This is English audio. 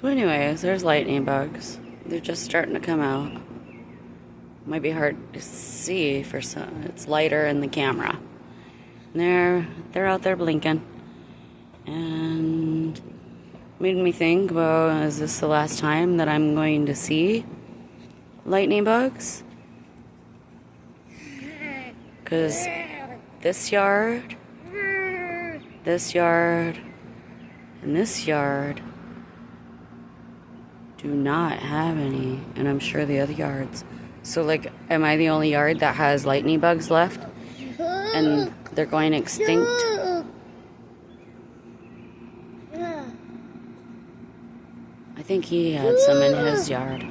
So anyways, there's lightning bugs. They're just starting to come out. Might be hard to see for some. It's lighter in the camera. And they're out there blinking. And made me think, well, is this the last time that I'm going to see lightning bugs? Because this yard, and this yard do not have any, and I'm sure the other yards. So, like, am I the only yard that has lightning bugs left? And they're going extinct? I think he had some in his yard.